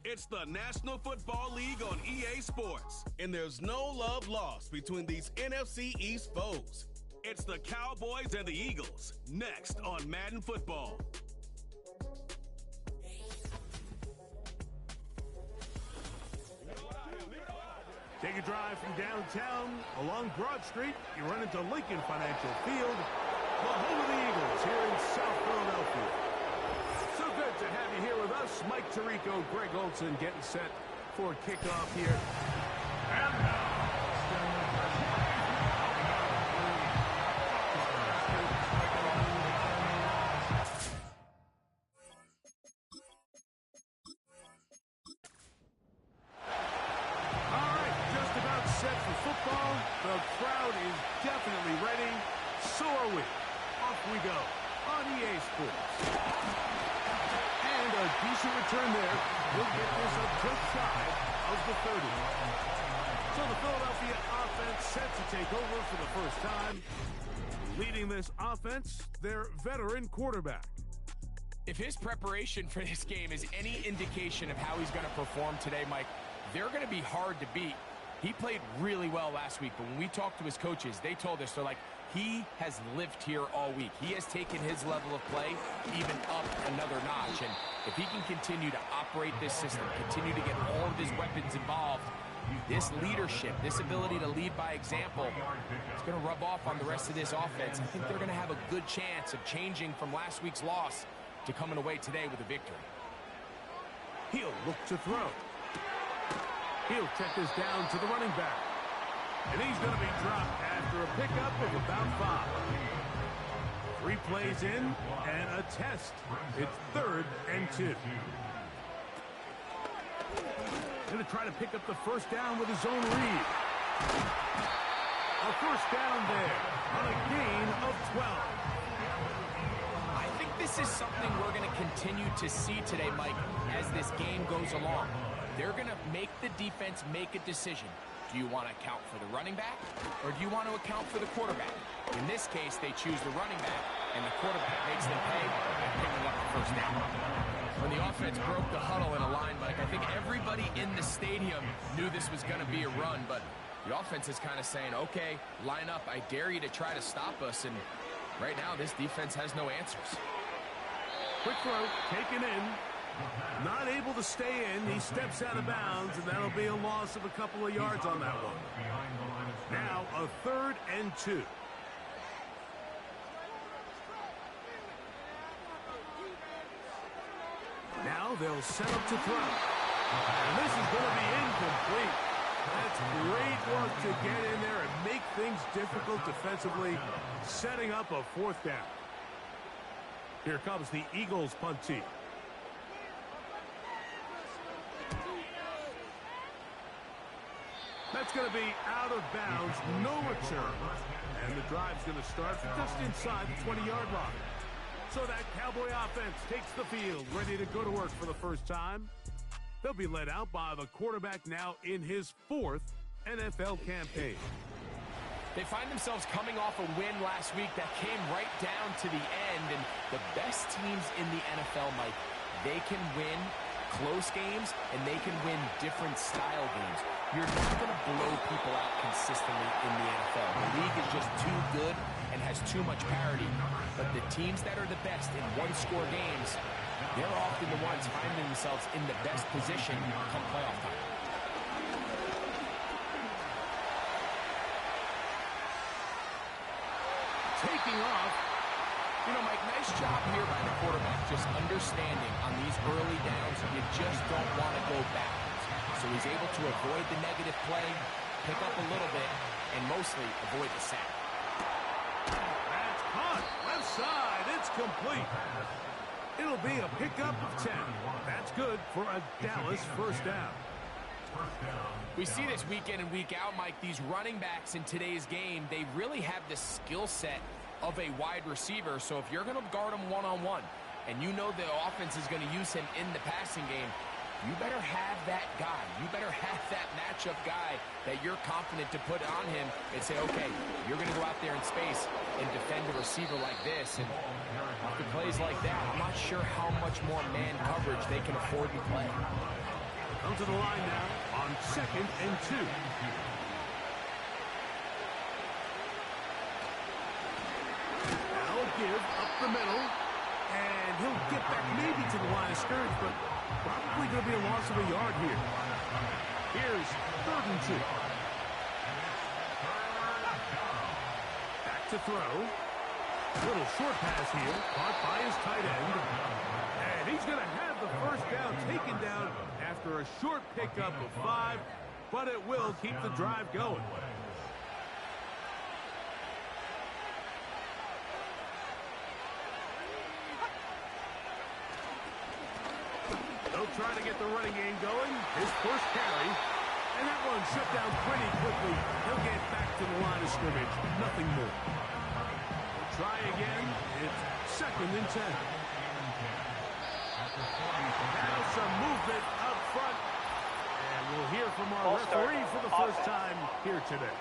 It's the National Football League on EA Sports, and there's no love lost between these NFC East foes. It's the Cowboys and the Eagles, next on Madden Football. Take a drive from downtown along Broad Street. You run into Lincoln Financial Field, the home of the Eagles here in South Philadelphia. So good to have you here with us. Mike Tirico, Greg Olson getting set for kickoff here. And now, football. The crowd is definitely ready. So are we. Off we go on EA Sports. And a decent return there. We'll get this up just shy of the 30. So the Philadelphia offense set to take over for the first time. Leading this offense, their veteran quarterback. If his preparation for this game is any indication of how he's going to perform today, Mike, they're going to be hard to beat. He played really well last week, but when we talked to his coaches, they told us, they're like, he has lived here all week. He has taken his level of play even up another notch. And if he can continue to operate this system, continue to get all of his weapons involved, this leadership, this ability to lead by example, it's going to rub off on the rest of this offense. I think they're going to have a good chance of changing from last week's loss to coming away today with a victory. He'll look to throw. He'll check this down to the running back. And he's going to be dropped after a pickup of about 5. 3 plays in and a test. It's 3rd and 2. Going to try to pick up the first down with his own read. A first down there on a gain of 12. I think this is something we're going to continue to see today, Mike, as this game goes along. They're going to make the defense make a decision. Do you want to account for the running back, or do you want to account for the quarterback? In this case, they choose the running back, and the quarterback makes them pay by picking up the first down. When the offense broke the huddle in a line, Mike, I think everybody in the stadium knew this was going to be a run, but the offense is kind of saying, okay, line up. I dare you to try to stop us, and right now this defense has no answers. Quick throw, taken in. Not able to stay in. He steps out of bounds, and that'll be a loss of a couple of yards on that one. Now a 3rd and 2. Now they'll set up to throw. And this is going to be incomplete. That's great work to get in there and make things difficult defensively, setting up a 4th down. Here comes the Eagles punt team. That's going to be out of bounds, no return. And the drive's going to start just inside the 20-yard line. So that Cowboy offense takes the field, ready to go to work for the first time. They'll be led out by the quarterback now in his 4th NFL campaign. They find themselves coming off a win last week that came right down to the end. And the best teams in the NFL, Mike, they can win close games, and they can win different style games. You're not going to blow people out consistently in the NFL. The league is just too good and has too much parity. But the teams that are the best in one-score games, they're often the ones finding themselves in the best position come playoff time. Taking off. You know, Mike, nice job here by the quarterback, just understanding on these early downs, you just don't want to go backwards. So he's able to avoid the negative play, pick up a little bit, and mostly avoid the sack. That's caught. Left side. It's complete. It'll be a pickup of 10. That's good for a Dallas first down. We see this week in and week out, Mike, these running backs in today's game, they really have the skill set of a wide receiver. So if you're going to guard him one-on-one, and you know the offense is going to use him in the passing game, you better have that guy. You better have that matchup guy that you're confident to put on him and say, okay, you're going to go out there in space and defend a receiver like this. And after plays like that, I'm not sure how much more man coverage they can afford to play. Come to the line now on 2nd and 2. Now give up the middle. And he'll get back maybe to the line of scrimmage, but probably going to be a loss of a yard here. Here's 3rd and 2. Back to throw. Little short pass here, caught by his tight end. And he's going to have the first down taken down after a short pickup of 5, but it will keep the drive going. They'll try to get the running game going. His first carry. And that one shut down pretty quickly. He'll get back to the line of scrimmage. Nothing more. We'll try again. It's 2nd and 10. Now some movement up front. And we'll hear from our referee for the first time here today.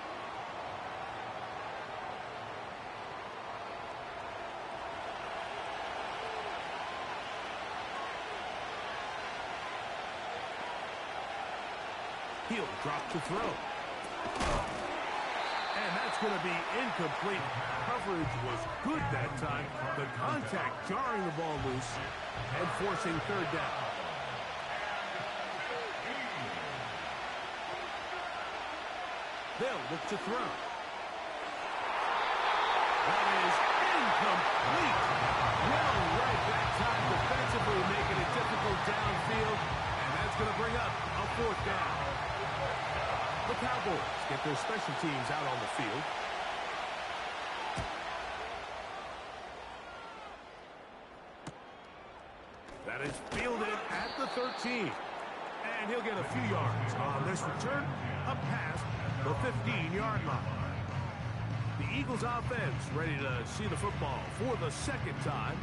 He'll drop to throw. And that's going to be incomplete. Coverage was good that time. The contact jarring the ball loose and forcing 3rd down. They'll look to throw. That is incomplete. Well read that time defensively, making it difficult downfield. And that's going to bring up a 4th down. The Cowboys get their special teams out on the field. That is fielded at the 13. And he'll get a few yards on this return, up past the 15-yard line. The Eagles offense ready to see the football for the 2nd time.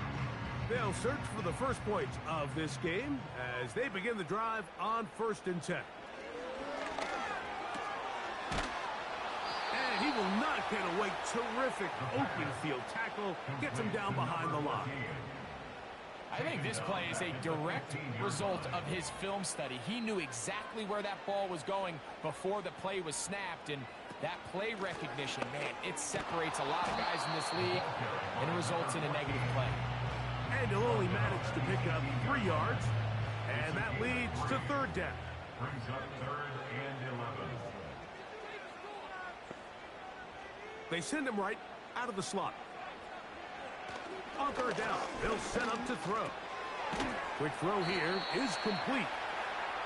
They'll search for the first points of this game as they begin the drive on 1st and 10. And he will not get away. Terrific open field tackle. Gets him down behind the line. I think this play is a direct result of his film study. He knew exactly where that ball was going before the play was snapped, and that play recognition, man, it separates a lot of guys in this league, and it results in a negative play. And he'll only manage to pick up 3 yards, and that leads to 3rd down. Brings up 3rd and 11. They send him right out of the slot. On 3rd down, they'll set up to throw. Quick throw here is complete.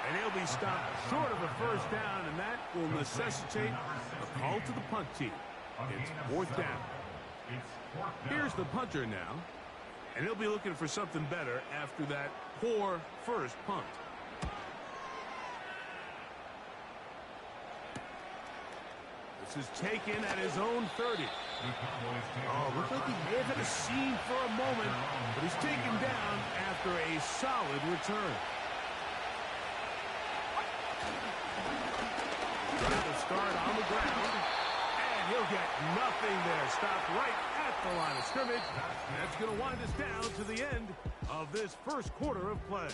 And he'll be stopped short of a 1st down, and that will necessitate a call to the punt team. It's 4th down. Here's the punter now. And he'll be looking for something better after that poor first punt. This is taken at his own 30. Oh, looked like he may have had a seam for a moment, but he's taken down after a solid return. Trying to start on the ground, and he'll get nothing there. Stopped right at the line of scrimmage. That's going to wind us down to the end of this first quarter of play.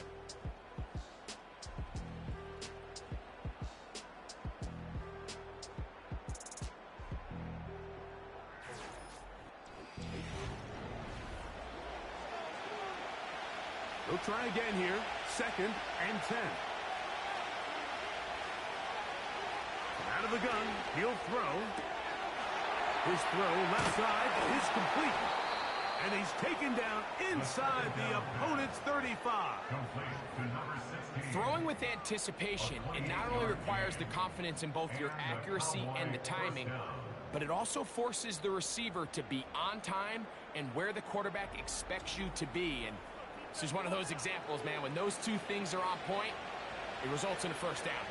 They'll try again here. 2nd and 10. Out of the gun, he'll throw. His throw left side is complete. And he's taken down inside the opponent's 35. Throwing with anticipation, it not only requires the confidence in both your accuracy and the timing, but it also forces the receiver to be on time and where the quarterback expects you to be. And this is one of those examples, man. When those two things are on point, it results in a 1st down.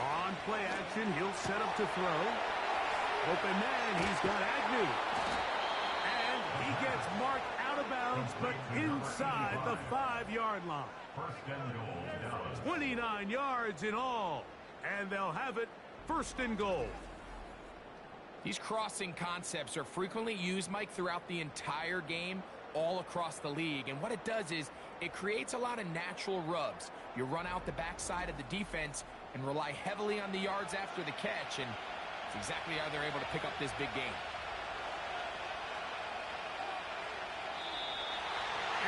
On play action, he'll set up to throw. Open man, he's got Agnew. And he He gets marked out of bounds, but inside the 5-yard line. First and goal, Dallas. 29 yards in all, and they'll have it first and goal. These crossing concepts are frequently used, Mike, throughout the entire game, all across the league. And what it does is it creates a lot of natural rubs. You run out the backside of the defense and rely heavily on the yards after the catch, and it's exactly how they're able to pick up this big game.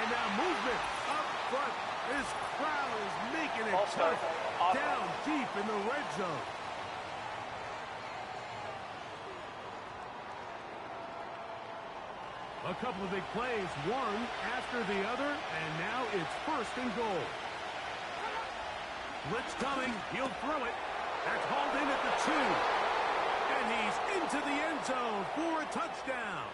And now movement up front. This crowd is making it tough down deep in the red zone. A couple of big plays, one after the other, and now it's first and goal. Blitz coming, he'll throw it. That's hauled in at the 2. And he's into the end zone for a touchdown.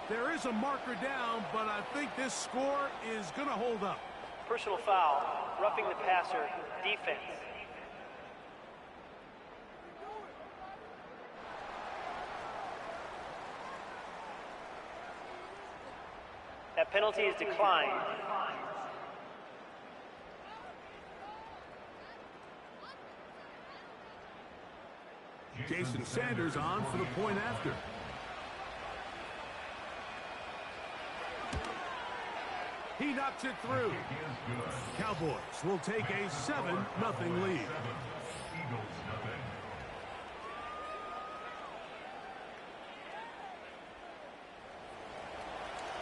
There is a marker down, but I think this score is going to hold up. Personal foul, roughing the passer, defense. That penalty is declined. Jason Sanders on for the point after. He knocks it through. Cowboys will take a 7-0 lead.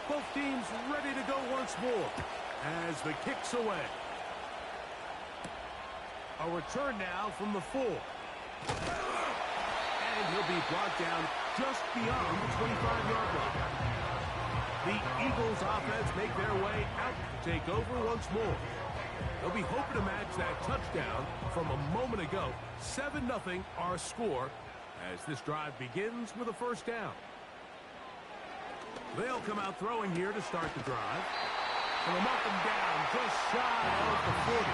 Both teams ready to go once more as the kick's away. A return now from the 4. And he'll be brought down just beyond the 25-yard line. The Eagles offense make their way out to take over once more. They'll be hoping to match that touchdown from a moment ago. 7-0 our score as this drive begins with a first down. They'll come out throwing here to start the drive. And they'll mark them down just shy of the 40.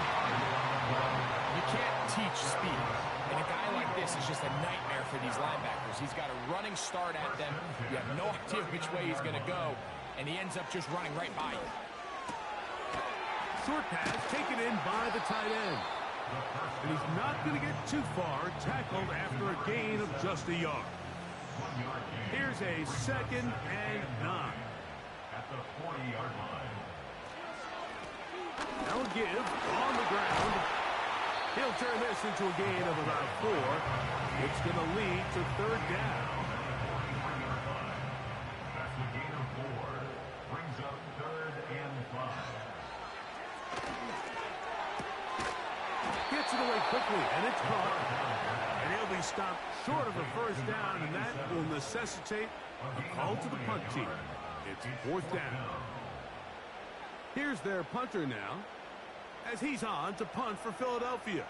You can't teach speed. And a guy like this is just a nightmare for these linebackers. He's got a running start at them. You have no idea which way he's going to go. And he ends up just running right by you. Short pass taken in by the tight end. And he's not going to get too far, tackled after a gain of just a yard. Here's a 2nd and 9. At the 40-yard line. Now a give on the ground. He'll turn this into a gain of about 4. It's going to lead to 3rd down. That's the gain of 4. Brings up 3rd and 5. Gets it away quickly, and it's caught. And he'll be stopped short of a first down, and that will necessitate a call to the punt team. It's 4th down. Here's their punter now, as he's on to punt for Philadelphia.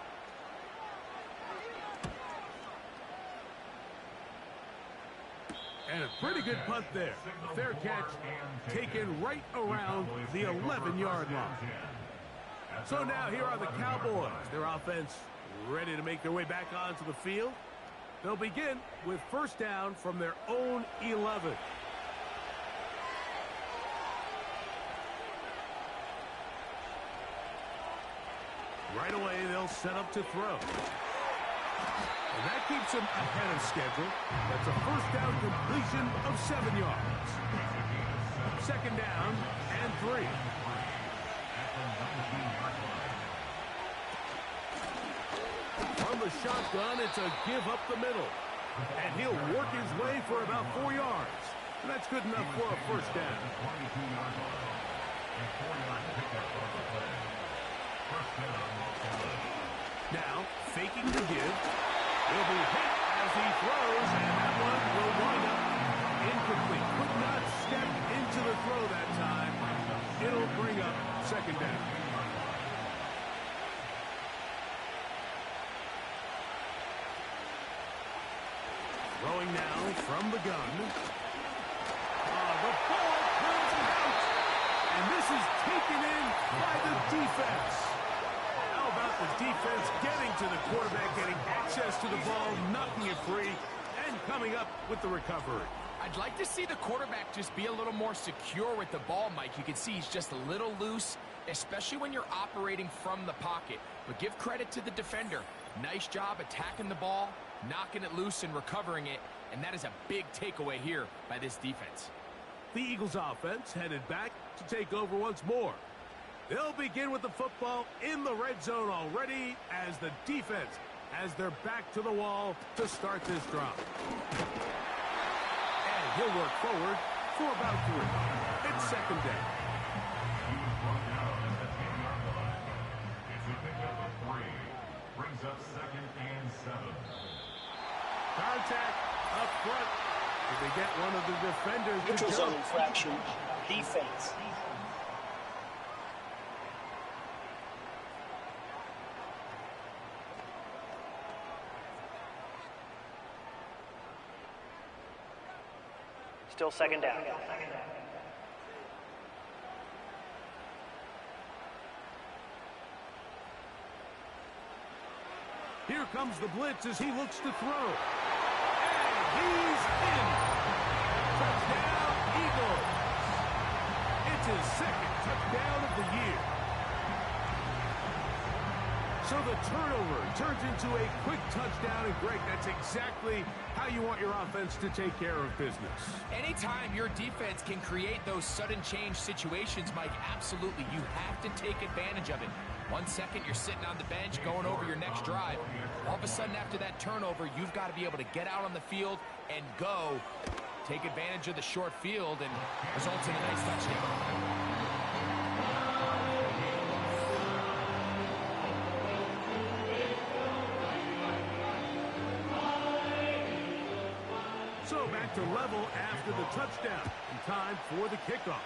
And a pretty good punt there. Fair catch taken right around the 11-yard line. So now here are the Cowboys. Their offense ready to make their way back onto the field. They'll begin with first down from their own 11. Right away, they'll set up to throw. And that keeps them ahead of schedule. That's a first down completion of 7 yards. 2nd down and 3. From the shotgun, it's a give up the middle. And he'll work his way for about 4 yards. And that's good enough for a first down. Now, faking the give. He'll be hit as he throws, and that one will wind up incomplete. Could not step into the throw that time. It'll bring up 2nd down. Throwing now from the gun. The ball comes out. And this is taken in by the defense. How about the defense getting to the quarterback, getting access to the ball, knocking it free, and coming up with the recovery? I I'd like to see the quarterback just be a little more secure with the ball, Mike. You can see he's just a little loose, especially when you're operating from the pocket. But give credit to the defender. Nice job attacking the ball, knocking it loose and recovering it, and that is a big takeaway here by this defense. The Eagles offense headed back to take over once more. They'll begin with the football in the red zone already as the defense has their back to the wall to start this drive. And he'll work forward for about 3. It's second down. He's brought down at the 10-yard line. It's a pickup of 3. Brings up 2nd and 7. Contact up front. Did they get one of the defenders to Neutral zone jump? infraction. Defense. Still second down. Here comes the blitz as he looks to throw. And he's in. Touchdown, Eagles. It's his 2nd touchdown of the year. So the turnover turns into a quick touchdown, and Greg, that's exactly how you want your offense to take care of business. Anytime your defense can create those sudden change situations, Mike, absolutely, you have to take advantage of it. 1 second, you're sitting on the bench going over your next drive. All of a sudden, after that turnover, you've got to be able to get out on the field and go. Take advantage of the short field, and results in a nice touchdown. So back to level after the touchdown. In time for the kickoff.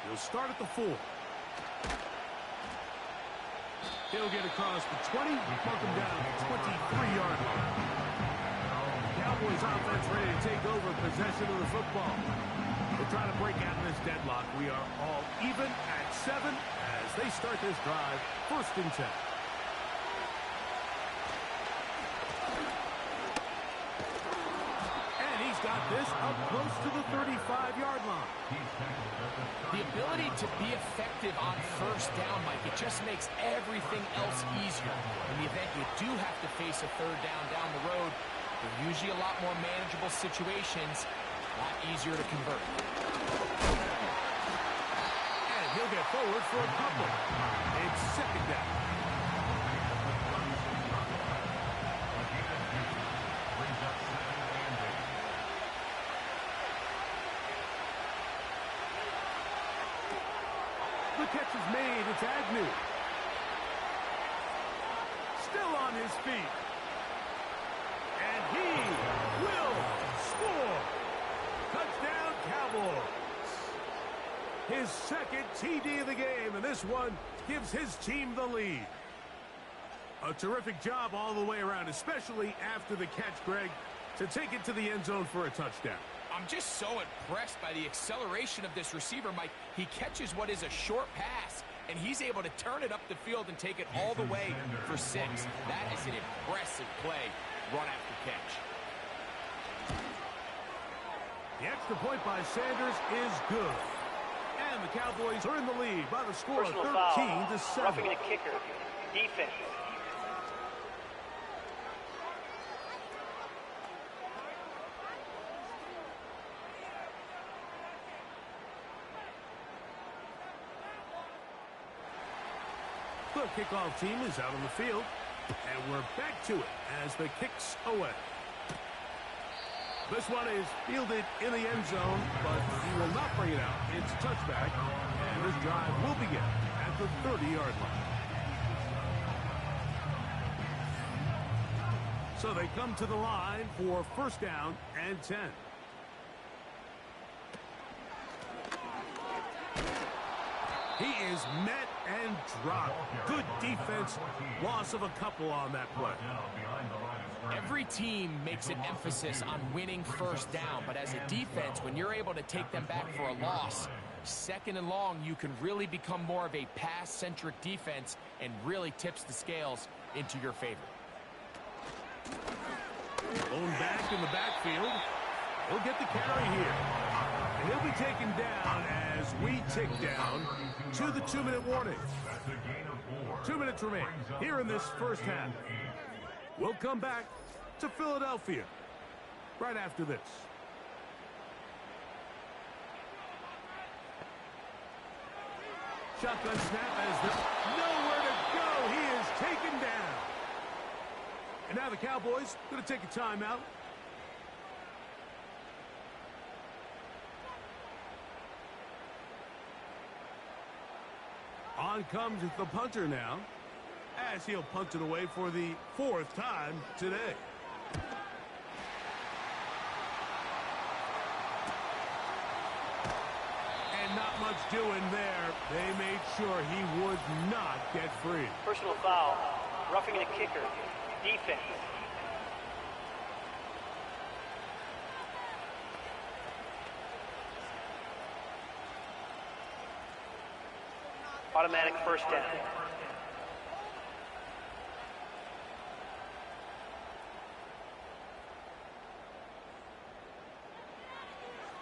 He'll start at the 4. He'll get across the 20, mark him down at the 23-yard line. Cowboys offense ready to take over possession of the football. We're trying to break out of this deadlock. We are all even at 7 as they start this drive, 1st and 10. Got this up close to the 35-yard line. The ability to be effective on 1st down, Mike, it just makes everything else easier. In the event you do have to face a 3rd down the road, they're usually a lot more manageable situations, a lot easier to convert. And he'll get forward for a couple. It's 2nd down. The catch is made. It's Agnew. Still on his feet. And he will score. Touchdown, Cowboys. His 2nd TD of the game, and this one gives his team the lead. A terrific job all the way around, especially after the catch, Greg, to take it to the end zone for a touchdown. I'm just so impressed by the acceleration of this receiver, Mike. He catches what is a short pass, and he's able to turn it up the field and take it all the way for 6. That is an impressive play, run after catch. The extra point by Sanders is good. And the Cowboys are in the lead by the score of 13-7. Roughing the kicker. Defense. The kickoff team is out on the field, and we're back to it as the kick's away. This one is fielded in the end zone, but he will not bring it out. It's a touchback, and this drive will begin at the 30-yard line. So they come to the line for 1st down and 10. He is met and dropped. Good defense. Loss of a couple on that play. Every team makes an emphasis on winning 1st down, but as a defense, when you're able to take them back for a loss, 2nd and long, you can really become more of a pass-centric defense and really tips the scales into your favor. Blown back in the backfield. He'll get the carry here. And he'll be taken down as we tick down to the 2-minute warning. 2 minutes remain here in this first half. We'll come back to Philadelphia right after this. Shotgun snap as there's nowhere to go. He is taken down. And now the Cowboys going to take a timeout. On comes the punter now, as he'll punt it away for the 4th time today. And not much doing there. They made sure he would not get free. Personal foul. Roughing the kicker. Defense. Automatic first down.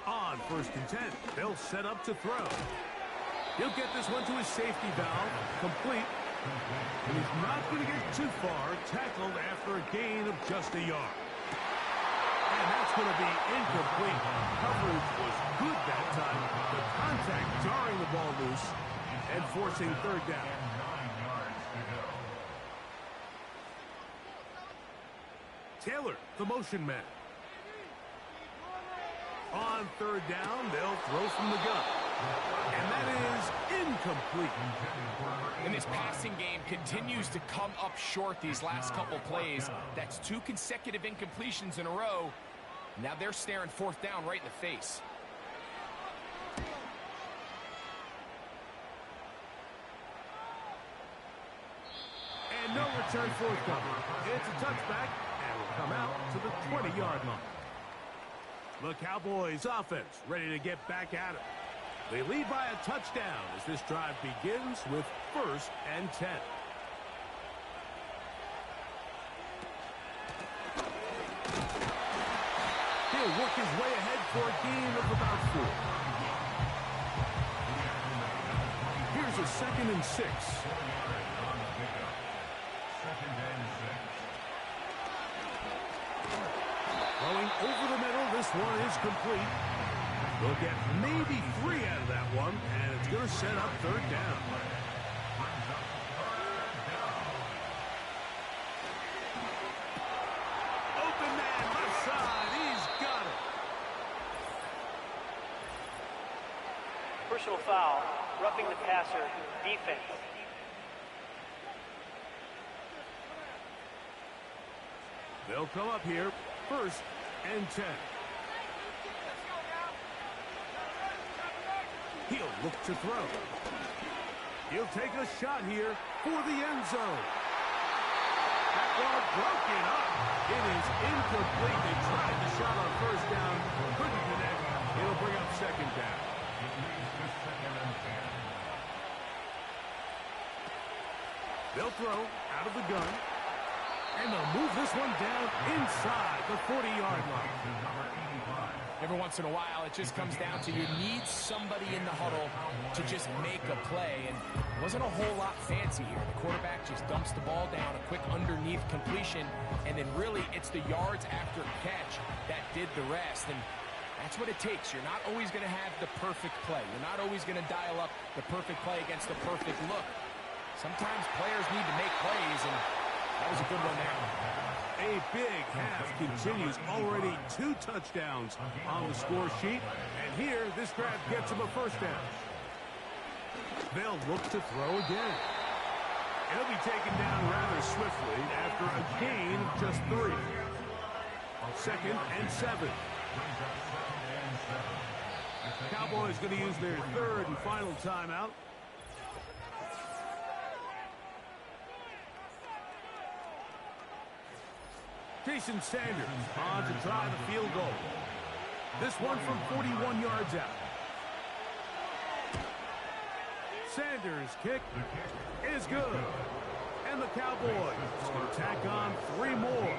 On 1st and 10, they'll set up to throw. He'll get this one to his safety valve, complete. And he's not going to get too far, tackled after a gain of just a yard. And that's going to be incomplete. Coverage was good that time. The contact jarring the ball loose and forcing 3rd down. Taylor, the motion man. On 3rd down, they'll throw from the gun. And that is incomplete. And this passing game continues to come up short these last couple plays. That's 2 consecutive incompletions in a row. Now they're staring 4th down right in the face. And no return forthcoming. It's a touchback, and will come out to the 20-yard line. The Cowboys offense ready to get back at it. They lead by a touchdown as this drive begins with 1st and 10. He'll work his way ahead for a gain of about 4. Here's a 2nd and 6. Throwing over the middle, this one is complete. They'll get maybe 3 out of that one, and it's going to set up 3rd down. Open man, left side, he's got it. Personal foul. Roughing the passer. Defense. They'll come up here, 1st and 10. He'll look to throw. He'll take a shot here for the end zone. That ball broken up. It is incomplete. They tried the shot on 1st down. Couldn't connect. It'll bring up 2nd down. They'll throw out of the gun. And they'll move this one down inside the 40-yard line. Every once in a while, it just comes down to you need somebody in the huddle to just make a play. And it wasn't a whole lot fancy here. The quarterback just dumps the ball down, a quick underneath completion, and then really it's the yards after catch that did the rest. And that's what it takes. You're not always going to have the perfect play. You're not always going to dial up the perfect play against the perfect look. Sometimes players need to make plays, and that was a good one there. A big half continues. Already 2 touchdowns on the score sheet. And here, this drive gets him a 1st down. They'll look to throw again. He'll be taken down rather swiftly after a gain of just 3. 2nd and 7. Cowboys going to use their 3rd and final timeout. Jason Sanders on to try the field goal. This one from 41 yards out. Sanders' kick is good. And the Cowboys will tack on 3 more,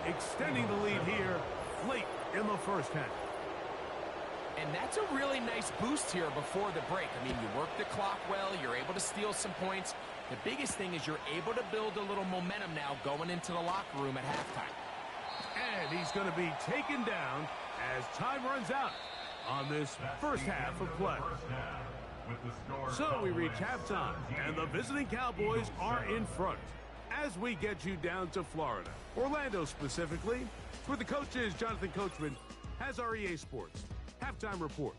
extending the lead here late in the first half. And that's a really nice boost here before the break. I mean, you work the clock well, you're able to steal some points. The biggest thing is you're able to build a little momentum now going into the locker room at halftime. And he's going to be taken down as time runs out on this first half of play. So we reach halftime, and the visiting Cowboys are in front as we get you down to Florida, Orlando specifically, where the coach is Jonathan Coachman has our EA Sports halftime report.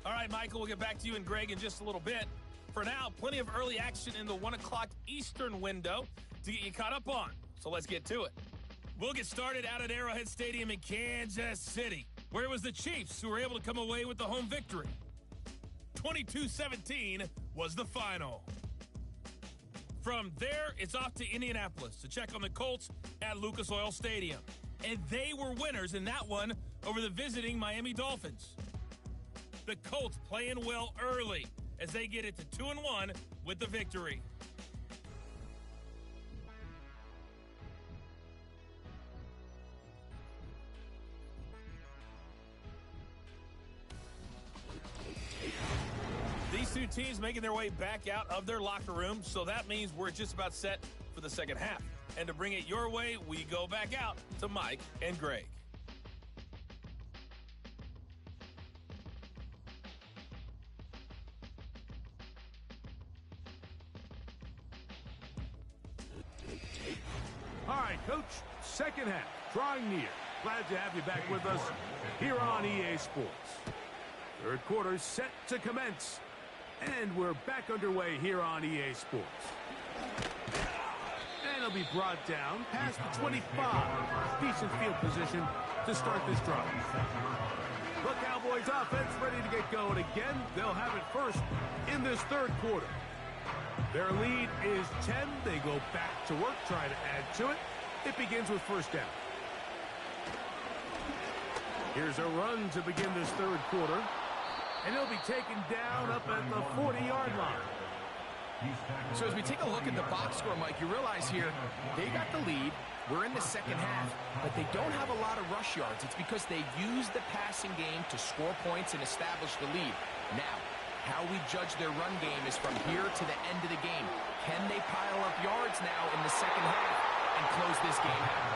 All right, Michael, we'll get back to you and Greg in just a little bit. For now, plenty of early action in the 1 o'clock Eastern window to get you caught up on. So let's get to it. We'll get started out at Arrowhead Stadium in Kansas City, where it was the Chiefs who were able to come away with the home victory. 22-17 was the final. From there, it's off to Indianapolis to check on the Colts at Lucas Oil Stadium. And they were winners in that one over the visiting Miami Dolphins. The Colts playing well early as they get it to 2-1 with the victory. These two teams making their way back out of their locker room, so that means we're just about set for the second half. And to bring it your way, we go back out to Mike and Greg. All right, Coach, second half, drawing near. Glad to have you back with us here on EA Sports. Third quarter set to commence, and we're back underway here on EA Sports. And it'll be brought down past the 25. Decent field position to start this drive. The Cowboys offense ready to get going again. They'll have it first in this third quarter. Their lead is 10. They go back to work, try to add to it. It begins with first down. Here's a run to begin this third quarter. And he'll be taken down up at the 40-yard line. So as we take a look at the box score, Mike, you realize here they got the lead. We're in the second half, but they don't have a lot of rush yards. It's because they use the passing game to score points and establish the lead. Now, how we judge their run game is from here to the end of the game. Can they pile up yards now in the second half and close this game out?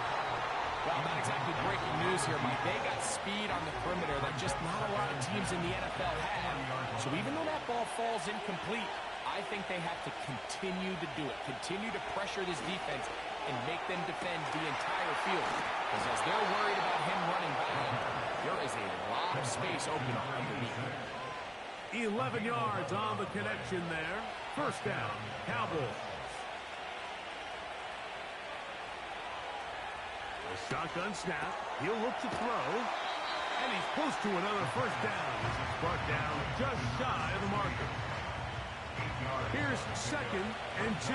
Well, not exactly breaking news here, Mike. They got speed on the perimeter that just not a lot of teams in the NFL have. So even though that ball falls incomplete, I think they have to continue to do it. Continue to pressure this defense and make them defend the entire field. Because as they're worried about him running by them, there is a lot of space open underneath. 11 yards on the connection there. First down, Cowboys. A shotgun snap. He'll look to throw. And he's close to another first down as he's brought down just shy of the marker. Here's second and 2.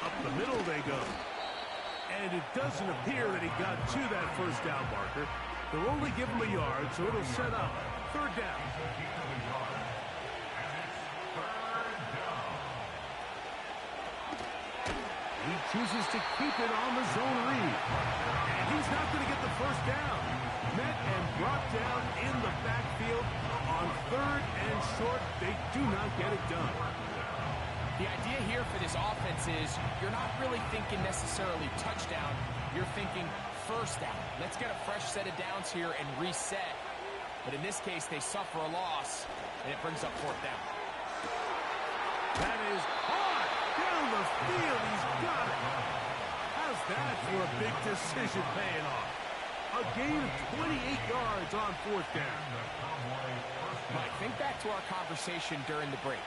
Up the middle they go. And it doesn't appear that he got to that first down marker. They'll only give him a yard, so it'll set up third down. He chooses to keep it on the zone read. And he's not going to get the first down. Met and brought down in the backfield on third and short. They do not get it done. The idea here for this offense is you're not really thinking necessarily touchdown. You're thinking first down. Let's get a fresh set of downs here and reset. But in this case, they suffer a loss, and it brings up fourth down. That is hard down the field. He's got it. How's that for a big decision paying off? A gain of 28 yards on fourth down. Mike, think back to our conversation during the break.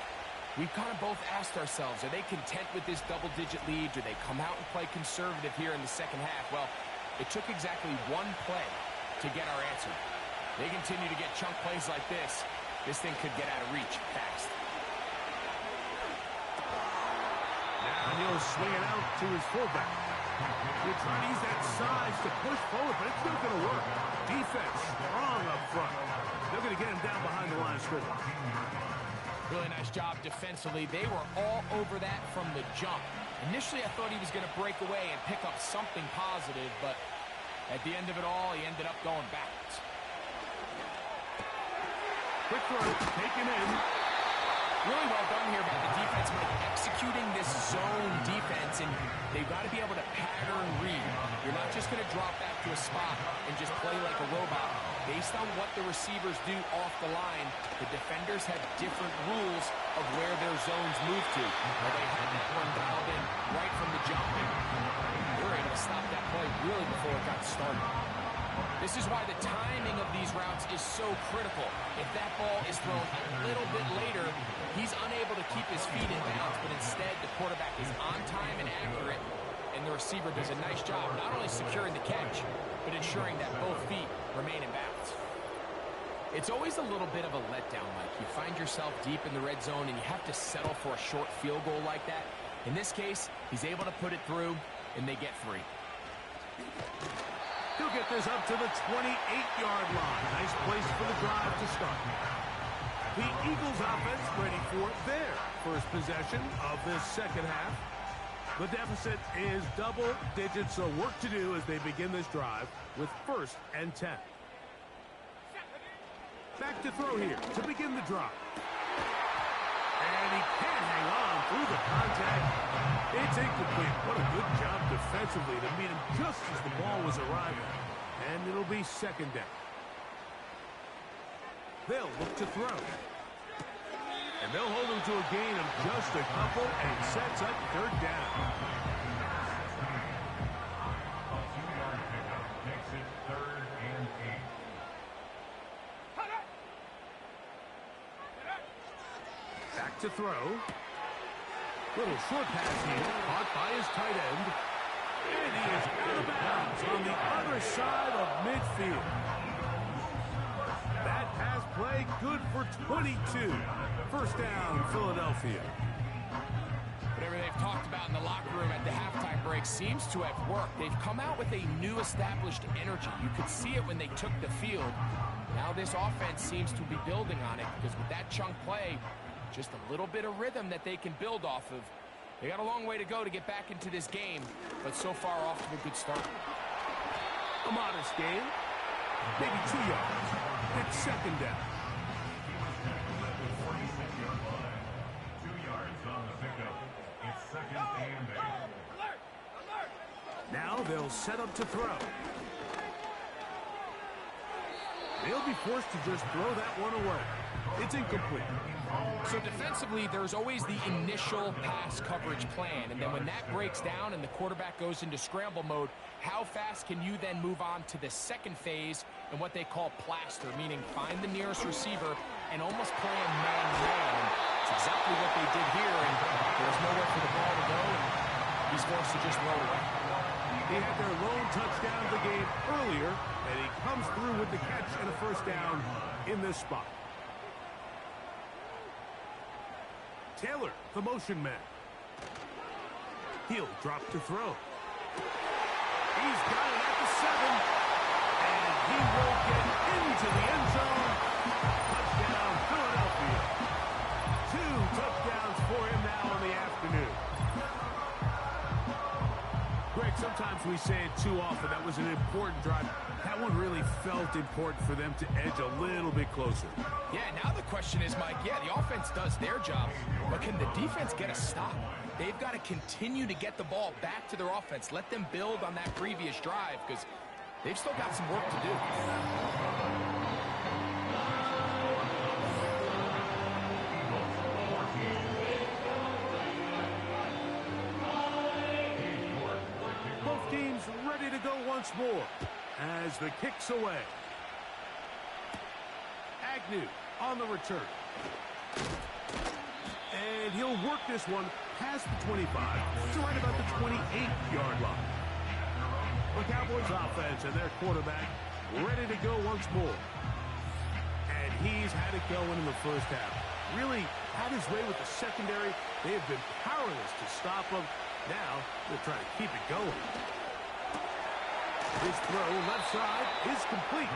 We've kind of both asked ourselves, are they content with this double-digit lead? Do they come out and play conservative here in the second half? Well, it took exactly one play to get our answer. They continue to get chunk plays like this. This thing could get out of reach fast. Now he'll swing it out to his fullback. He'll try to use that size to push forward, but it's not going to work. Defense strong up front. They're going to get him down behind the line of scrimmage. Really nice job defensively. They were all over that from the jump. Initially, I thought he was going to break away and pick up something positive, but at the end of it all, he ended up going backwards. Quick throw, taken in. Really well done here by the defense, Mike, executing this zone defense, and they've got to be able to pattern read. You're not just going to drop back to a spot and just play like a robot. Based on what the receivers do off the line, the defenders have different rules of where their zones move to. They had that one dialed in right from the jump, and they were able to stop that play really before it got started. This is why the timing of these routes is so critical. If that ball is thrown a little bit later, he's unable to keep his feet in bounds, but instead the quarterback is on time and accurate, and the receiver does a nice job not only securing the catch, but ensuring that both feet remain in bounds. It's always a little bit of a letdown, Mike. You find yourself deep in the red zone, and you have to settle for a short field goal like that. In this case, he's able to put it through, and they get 3. He'll get this up to the 28-yard line. Nice place for the drive to start. The Eagles offense ready for their first possession of this second half. The deficit is double digits, so work to do as they begin this drive with 1st and 10. Back to throw here to begin the drive. And he can't hang on through the contact. It's incomplete. What a good job defensively to meet him just as the ball was arriving. And it'll be 2nd down. They'll look to throw. And they'll hold him to a gain of just a couple and sets up 3rd down. A 2-yard pickup makes it 3rd and 8. Back to throw. Little short pass here, caught by his tight end. And he is out of bounds on the other side of midfield. That pass play good for 22. 1st down, Philadelphia. Whatever they've talked about in the locker room at the halftime break seems to have worked. They've come out with a new established energy. You could see it when they took the field. Now this offense seems to be building on it because with that chunk play, just a little bit of rhythm that they can build off of. They got a long way to go to get back into this game, but so far off to a good start. A modest gain, maybe 2 yards. It's 2nd down. 46-yard line. 2 yards on the pickup. It's 2nd and 8. Now they'll set up to throw. They'll be forced to just throw that one away. It's incomplete. So defensively, there's always the initial pass coverage plan, and then when that breaks down and the quarterback goes into scramble mode, how fast can you then move on to the 2nd phase and what they call plaster, meaning find the nearest receiver and almost play a man-to-man. It's exactly what they did here, and there's nowhere for the ball to go, and he's forced to just roll away. They had their lone touchdown of the game earlier, and he comes through with the catch and a 1st down in this spot. Taylor, the motion man. He'll drop to throw. He's got it at the 7. And he will get into the end zone. Touchdown, Philadelphia. 2 touchdowns for him now in the afternoon. Greg, sometimes we say it too often. That was an important drive. That one really felt important for them to edge a little bit closer. Yeah, now the question is, Mike, yeah, the offense does their job, but can the defense get a stop? They've got to continue to get the ball back to their offense. Let them build on that previous drive because they've still got some work to do. Both teams ready to go once more as the kick's away. Agnew on the return. And he'll work this one past the 25 to right about the 28-yard line. The Cowboys offense and their quarterback ready to go once more. And he's had it going in the 1st half. Really had his way with the secondary. They have been powerless to stop him. Now they're trying to keep it going. His throw left side is complete.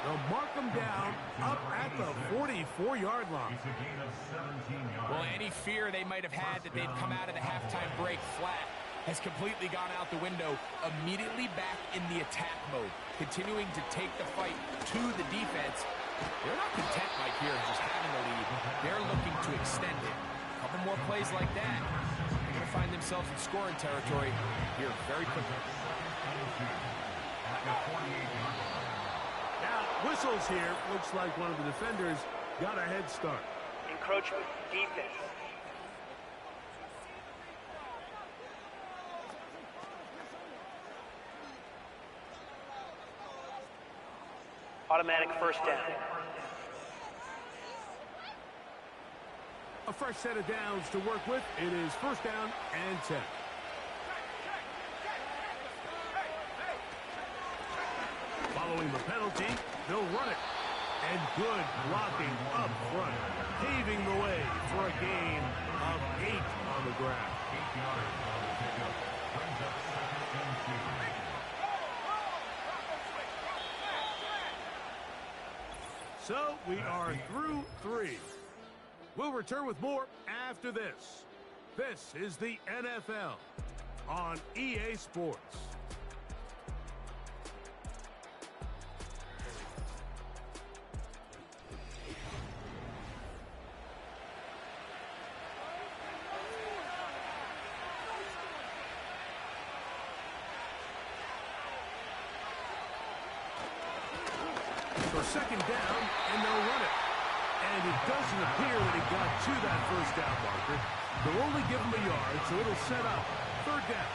They'll mark him down up at the 44-yard line. It's a gain of 17 yards. Well, any fear they might have had that they'd come out of the halftime break flat has completely gone out the window. Immediately back in the attack mode, continuing to take the fight to the defense. They're not content, Mike, here just having the lead. They're looking to extend it. A couple more plays like that, they're going to find themselves in scoring territory here very quickly. Now, whistles here. Looks like one of the defenders got a head start. Encroachment, defense. Automatic first down. A fresh set of downs to work with. It is first down and 10. Following the penalty, they'll run it. And good blocking up front, paving the way for a gain of 8 on the ground. 8 yards on the pickup. Brings up second and 2. So we are through 3. We'll return with more after this. This is the NFL on EA Sports. For second down, and they'll run it. And it doesn't appear that he got to that first down marker. They'll only give him a yard, so it'll set up third down.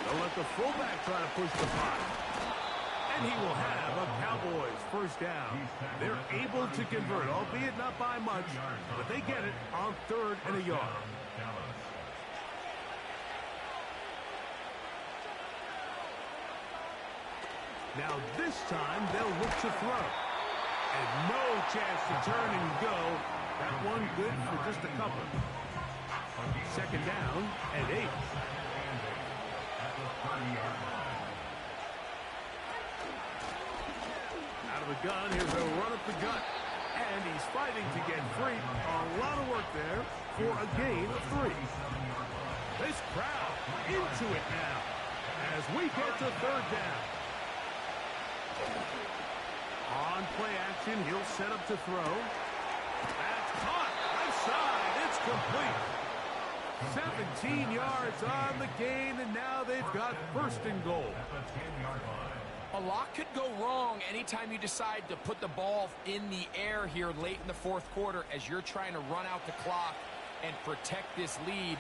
They'll let the fullback try to push the pile. And he will have a Cowboys first down. They're able to convert, albeit not by much, but they get it on third and a yard. Now this time they'll look to throw. And no chance to turn and go. That one good for just a couple. Second down and 8. Out of the gun, here's a run up the gut. And he's fighting to get free. A lot of work there for a gain of 3. This crowd into it now as we get to third down. On play action, he'll set up to throw. That's caught. Left side. It's complete. 17 yards on the gain, and now they've got first and goal. A lot could go wrong anytime you decide to put the ball in the air here late in the fourth quarter as you're trying to run out the clock and protect this lead.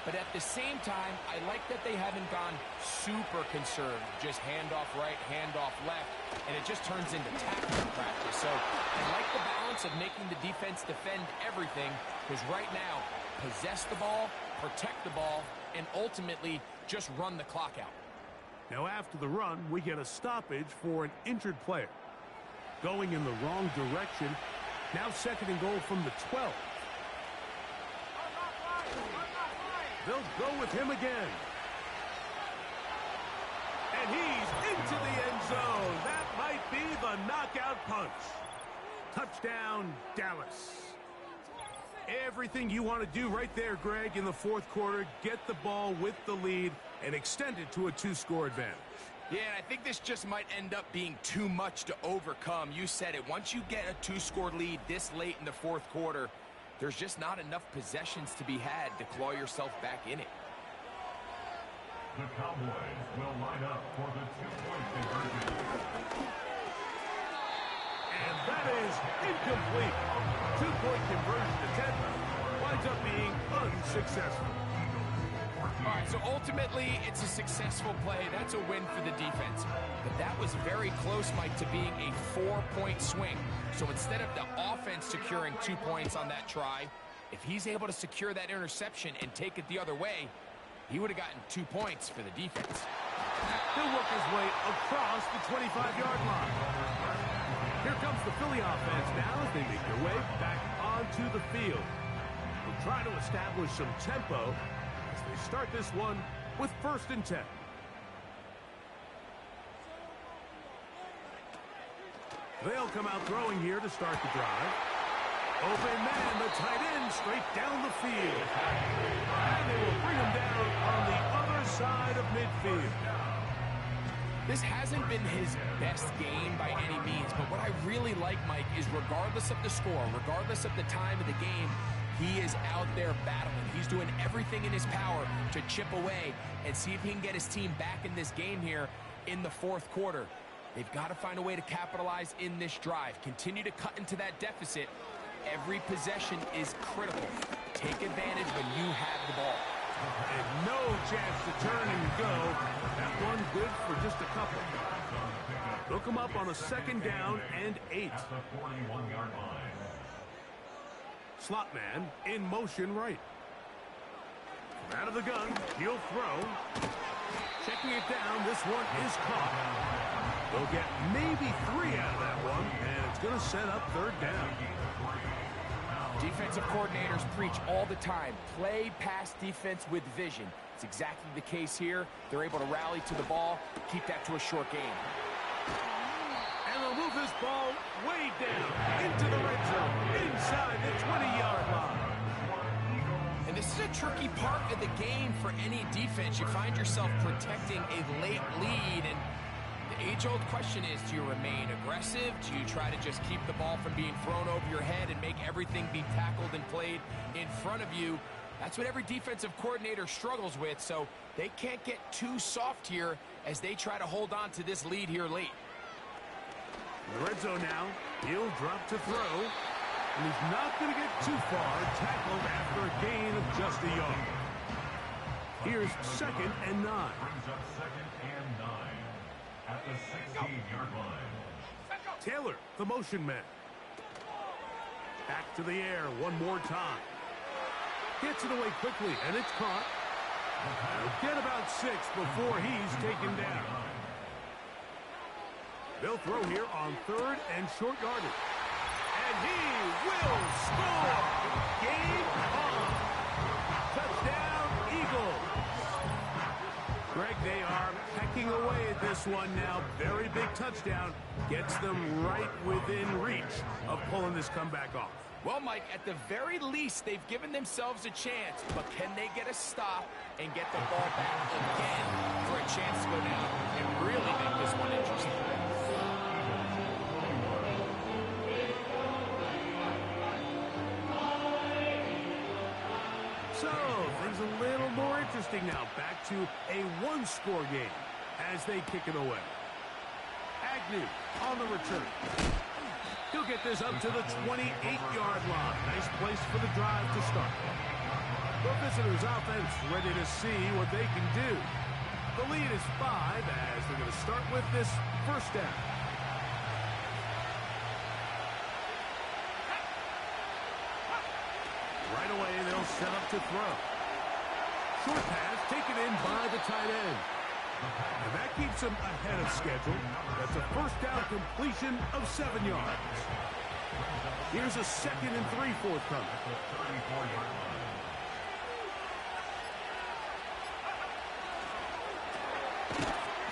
But at the same time, I like that they haven't gone super concerned. Just handoff right, handoff left, and it just turns into tackling practice. So I like the balance of making the defense defend everything, because right now, possess the ball, protect the ball, and ultimately just run the clock out. Now after the run, we get a stoppage for an injured player. Going in the wrong direction. Now second and goal from the 12. They'll go with him again. And he's into the end zone. That might be the knockout punch. Touchdown, Dallas. Everything you want to do right there, Greg, in the fourth quarter. Get the ball with the lead and extend it to a 2-score advantage. Yeah, and I think this just might end up being too much to overcome. You said it. Once you get a 2-score lead this late in the fourth quarter, there's just not enough possessions to be had to claw yourself back in it. The Cowboys will line up for the 2-point conversion. And that is incomplete. 2-point conversion attempt winds up being unsuccessful. All right, so ultimately, it's a successful play. That's a win for the defense. But that was very close, Mike, to being a 4-point swing. So instead of the offense securing 2 points on that try, if he's able to secure that interception and take it the other way, he would have gotten 2 points for the defense. He'll work his way across the 25-yard line. Here comes the Philly offense now as they make their way back onto the field. The try to establish some tempo as they start this one with 1st and 10. They'll come out throwing here to start the drive. Open man, the tight end, straight down the field. And they will bring him down on the other side of midfield. This hasn't been his best game by any means, but what I really like, Mike, is regardless of the score, regardless of the time of the game, he is out there battling. He's doing everything in his power to chip away and see if he can get his team back in this game here in the 4th quarter. They've got to find a way to capitalize in this drive. Continue to cut into that deficit. Every possession is critical. Take advantage when you have the ball. And no chance to turn and go. That one good for just a couple. Look him up on a 2nd down and 8. Slot man in motion right. From out of the gun, he'll throw. Checking it down, this one is caught. They'll get maybe 3 out of that one, and it's going to set up 3rd down. Defensive coordinators preach all the time, play pass defense with vision. It's exactly the case here. They're able to rally to the ball, keep that to a short game. And they'll move this ball way down into the red zone, inside the 20-yard line. And this is a tricky part of the game for any defense. You find yourself protecting a late lead, and the age-old question is, do you remain aggressive? Do you try to just keep the ball from being thrown over your head and make everything be tackled and played in front of you? That's what every defensive coordinator struggles with, so they can't get too soft here as they try to hold on to this lead here late. In the red zone now, he'll drop to throw, and he's not going to get too far, tackled after a gain of just a yard. Here's 2nd and 9. Brings up 2nd and 9 at the 16-yard line. Taylor, the motion man. Back to the air one more time. Gets it away quickly, and it's caught. He'll get about 6 before he's taken down. They'll throw here on 3rd and short yardage. And he will score! Game on! Touchdown, Eagles! Greg, they are pecking away at this one now. Very big touchdown. Gets them right within reach of pulling this comeback off. Well, Mike, at the very least, they've given themselves a chance, but can they get a stop and get the ball back again for a chance to go down and really make this one interesting? So, things a little more interesting now. Back to a 1-score game as they kick it away. Agnew on the return. He'll get this up to the 28-yard line. Nice place for the drive to start. The visitors' offense ready to see what they can do. The lead is 5 as they're going to start with this 1st down. Right away, they'll set up to throw. Short pass taken in by the tight end. And that keeps him ahead of schedule. That's a 1st down completion of 7 yards. Here's a 2nd and 3 forthcoming.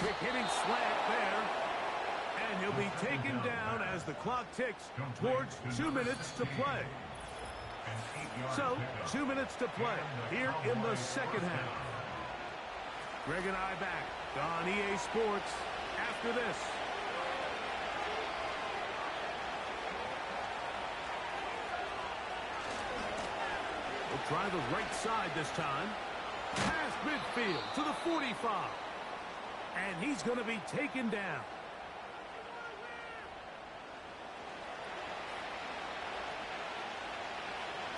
Quick hitting slant there. And he'll be taken down as the clock ticks towards 2 minutes to play. So, 2 minutes to play here in the 2nd half. Greg and I back on EA Sports after this. We'll try the right side this time. Past midfield to the 45. And he's going to be taken down.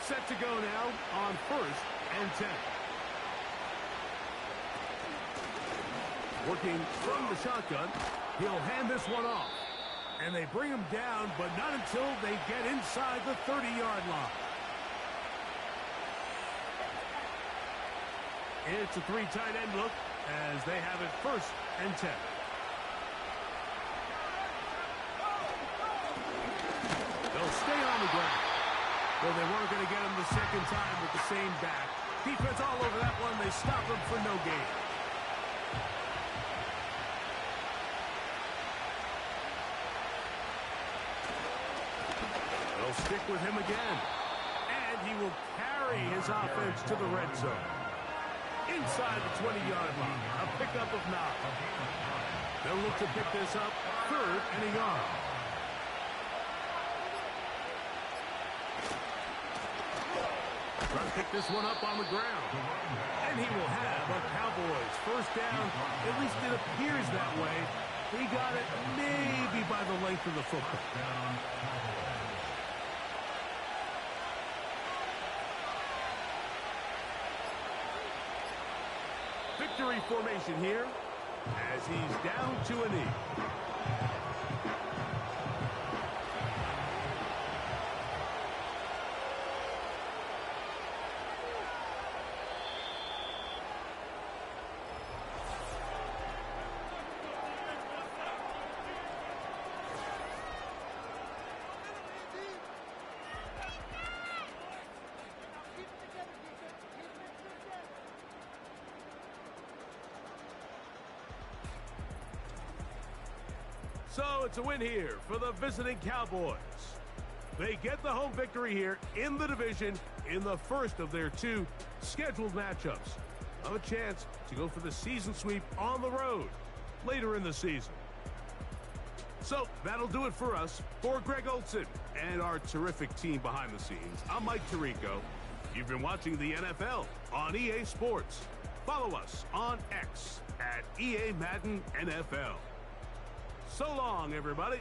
Set to go now on 1st and 10. Working from the shotgun, he'll hand this one off. And they bring him down, but not until they get inside the 30-yard line. It's a 3 tight end look as they have it 1st and 10. They'll stay on the ground. Well, they weren't going to get him the second time with the same back. Defense all over that one. They stop him for no gain. They'll stick with him again. And he will carry his offense to the red zone. Inside the 20-yard line. A pickup of 9. They'll look to pick this up. 3rd and a yard. Trying to pick this one up on the ground. And he will have a Cowboys first down. At least it appears that way. He got it maybe by the length of the football. Victory formation here as he's down to a knee. So it's a win here for the visiting Cowboys. They get the home victory here in the division in the first of their 2 scheduled matchups. Have a chance to go for the season sweep on the road later in the season. So that'll do it for us. For Greg Olson and our terrific team behind the scenes, I'm Mike Tirico. You've been watching the NFL on EA Sports. Follow us on X at EA Madden NFL. So long, everybody.